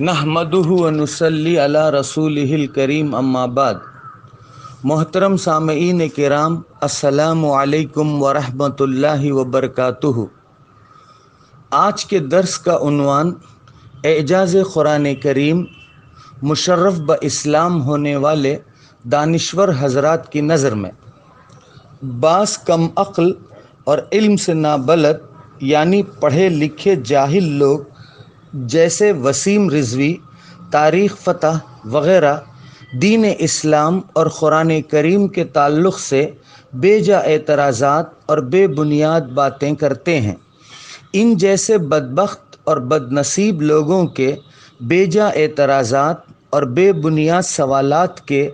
नहमदुहु व नुसल्ली अला रसूलिहिल करीम अम्मा बाद। मोहतरम सामईन किराम, अस्सलामु अलैकुम व रहमतुल्लाहि व बरकातुहु। आज के दर्स का उन्वान एजाज़ कुरान करीम मुशर्रफ ब इस्लाम होने वाले दानिश्वर हजरात की नज़र में बास कम अक्ल और इल्म से नाबलद यानी पढ़े लिखे जाहिल लोग जैसे वसीम रिजवी, तारीख़ फ़तह वग़ैरह दीन इस्लाम और कुरान करीम के ताल्लुक़ से बेजा एतराज़ात और बेबुनियाद बातें करते हैं। इन जैसे बदबख्त और बदनसीब लोगों के बेजा एतराज़ात और बेबुनियाद सवालात के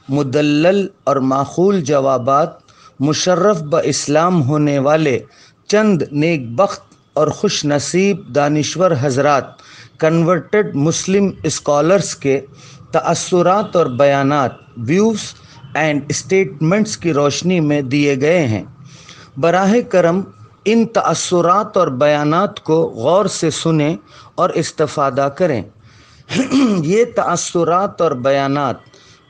मुदल्लल और माखूल जवाबात मुशर्रफ ब इस्लाम होने वाले चंद नेक बख्त और खुश नसीब दानिश्वर हजरात कन्वर्टेड मुस्लिम स्कॉलर्स के तअस्सुरात और बयानात, व्यूज़ एंड स्टेटमेंट्स की रोशनी में दिए गए हैं। बराह करम इन तअस्सुरात और बयानात को गौर से सुनें और इस्तिफ़ादा करें। ये तअस्सुरात और बयानात,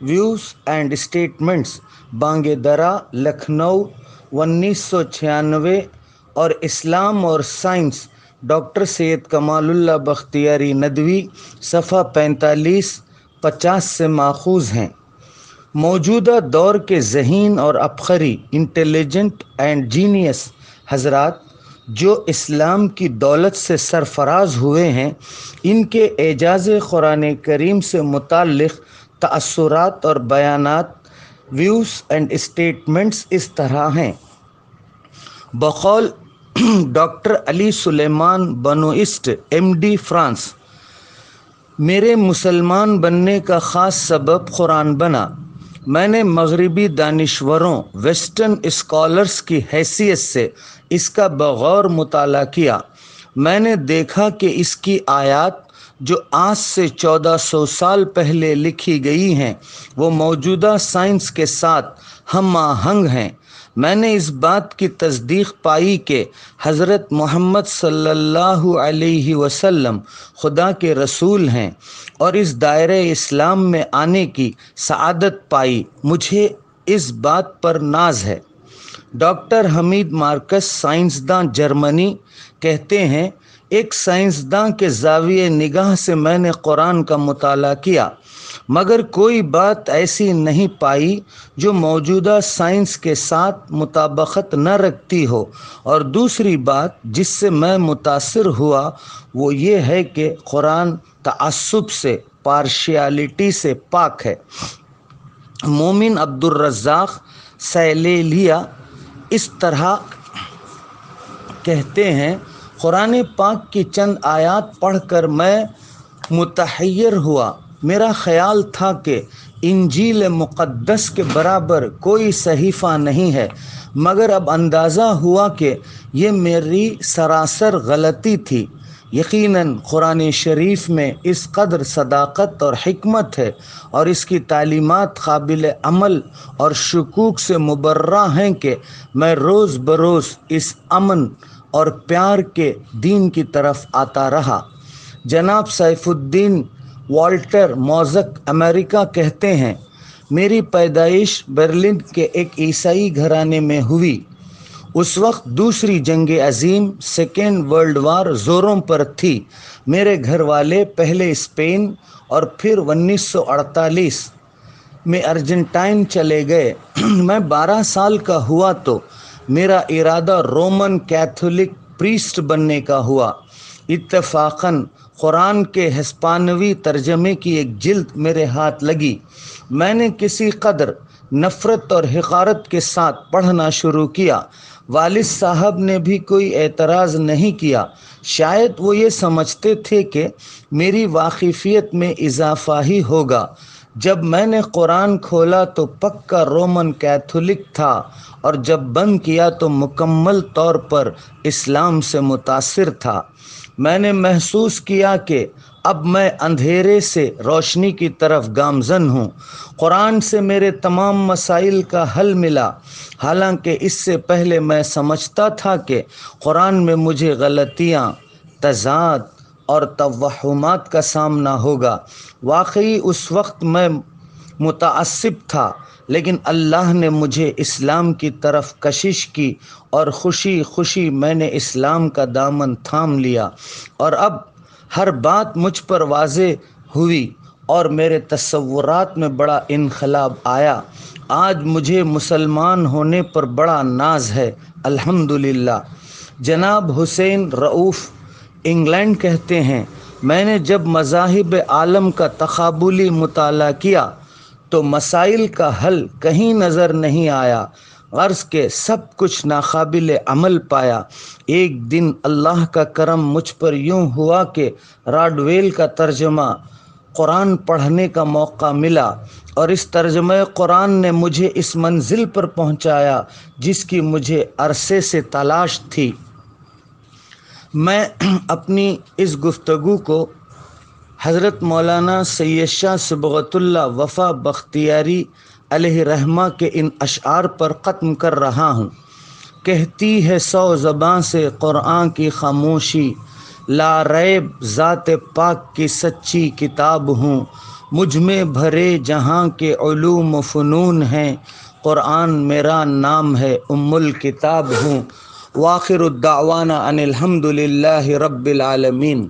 व्यूज़ एंड स्टेटमेंट्स बांगे दरा, लखनऊ 1996 और इस्लाम और साइंस डॉक्टर सैयद कमालुल्लाह बख्तियारी नदवी सफ़ा 45-50 से माखूज़ हैं। मौजूदा दौर के ज़हीन और अबखरी इंटेलिजेंट एंड जीनियस हजरात जो इस्लाम की दौलत से सरफराज हुए हैं, इनके एजाज़ कुरान करीम से मुताल्लिक़ तअस्सुरात और बयानात, व्यूज़ एंड स्टेटमेंट्स इस तरह हैं। बकौल doctor Ali Suleman Benoist MD France, मेरे मुसलमान बनने का ख़ास सबब कुरान बना। मैंने मगरिबी दानिश्वरों, वेस्टर्न स्कॉलर्स की हैसियत से इसका बगौर मुताला किया। मैंने देखा कि इसकी आयात जो आज से 1400 साल पहले लिखी गई हैं, वो मौजूदा साइंस के साथ हम आहंग हैं। मैंने इस बात की तस्दीक पाई कि हज़रत मोहम्मद सल्लल्लाहु अलैहि वसल्लम खुदा के रसूल हैं और इस दायरे इस्लाम में आने की सआदत पाई। मुझे इस बात पर नाज है। डॉक्टर हमीद मार्कस, साइंसदान जर्मनी, कहते हैं, एक साइंसदान के ज़ाविये निगाह से मैंने कुरान का मुताला किया, मगर कोई बात ऐसी नहीं पाई जो मौजूदा साइंस के साथ मुताबकत न रखती हो, और दूसरी बात जिससे मैं मुतासिर हुआ वो ये है कि कुरान तअस्सुब से, पार्शियलिटी से पाक है। मोमिन अब्दुल रज़्ज़ाक़ सैलेलिया इस तरह कहते हैं, कुरान पाक की चंद आयात पढ़कर मैं मुतहय्यर हुआ। मेरा ख्याल था कि इंजील मुक़द्दस के बराबर कोई सहीफ़ा नहीं है, मगर अब अंदाज़ा हुआ कि ये मेरी सरासर गलती थी। यकीनन कुरान शरीफ में इस कदर सदाकत और हिकमत है और इसकी तालीमात काबिल अमल और शुकूक से मुबर्रा हैं कि मैं रोज़ बरोज़ इस अमन और प्यार के दीन की तरफ आता रहा। जनाब सैफुद्दीन वाल्टर मोज़क अमेरिका कहते हैं, मेरी पैदाइश बर्लिन के एक ईसाई घराने में हुई। उस वक्त दूसरी जंग अज़ीम, सेकेंड वर्ल्ड वार ज़ोरों पर थी। मेरे घर वाले पहले स्पेन और फिर 1948 में अर्जेंटाइन चले गए। मैं 12 साल का हुआ तो मेरा इरादा रोमन कैथोलिक प्रीस्ट बनने का हुआ। इत्तफ़ाक़न कुरान के हिस्पानवी तर्जमे की एक जिल्द मेरे हाथ लगी। मैंने किसी कदर नफ़रत और हिक़ारत के साथ पढ़ना शुरू किया। वालिद साहब ने भी कोई एतराज़ नहीं किया। शायद वो ये समझते थे कि मेरी वाक़िफ़ियत में इजाफ़ा ही होगा। जब मैंने कुरान खोला तो पक्का रोमन कैथोलिक था, और जब बंद किया तो मुकम्मल तौर पर इस्लाम से मुतासिर था। मैंने महसूस किया कि अब मैं अंधेरे से रोशनी की तरफ गामज़न हूँ। कुरान से मेरे तमाम मसाइल का हल मिला। हालांकि इससे पहले मैं समझता था कि कुरान में मुझे गलतियाँ, तज़ाद اور توہمات کا سامنا ہوگا۔ واقعی اس وقت میں متعصب تھا، لیکن اللہ نے مجھے اسلام کی طرف کشش کی اور خوشی خوشی میں نے اسلام کا دامن تھام لیا، اور اب ہر بات مجھ پر واضح ہوئی اور میرے تصورات میں بڑا انقلاب آیا۔ آج مجھے مسلمان ہونے پر بڑا ناز ہے، الحمدللہ۔ جناب حسین رؤوف انگلینڈ کہتے ہیں، میں نے جب مذاہب عالم کا تقابلی مطالعہ کیا تو مسائل کا حل کہیں نظر نہیں آیا، غرض کہ سب کچھ ناقابل عمل پایا۔ ایک دن اللہ کا کرم مجھ پر یوں ہوا کہ راڈویل کا ترجمہ قرآن پڑھنے کا موقع ملا، اور اس ترجمہ قرآن نے مجھے اس منزل پر پہنچایا جس کی مجھے عرصے سے تلاش تھی۔ میں اپنی اس گفتگو کو حضرت مولانا سید شاہ صبغت اللہ وفا بختیاری علیہ رحمہ کے ان اشعار پر ختم کر رہا ہوں۔ کہتی ہے 100 زباں سے قرآن کی خاموشی، لا ریب ذات پاک کی سچی کتاب ہوں، مجھ میں بھرے جہاں کے علوم و فنون ہیں، قرآن میرا نام ہے ام الکتاب ہوں۔ وآخر الدعوانا ان الحمد للہ رب العالمین۔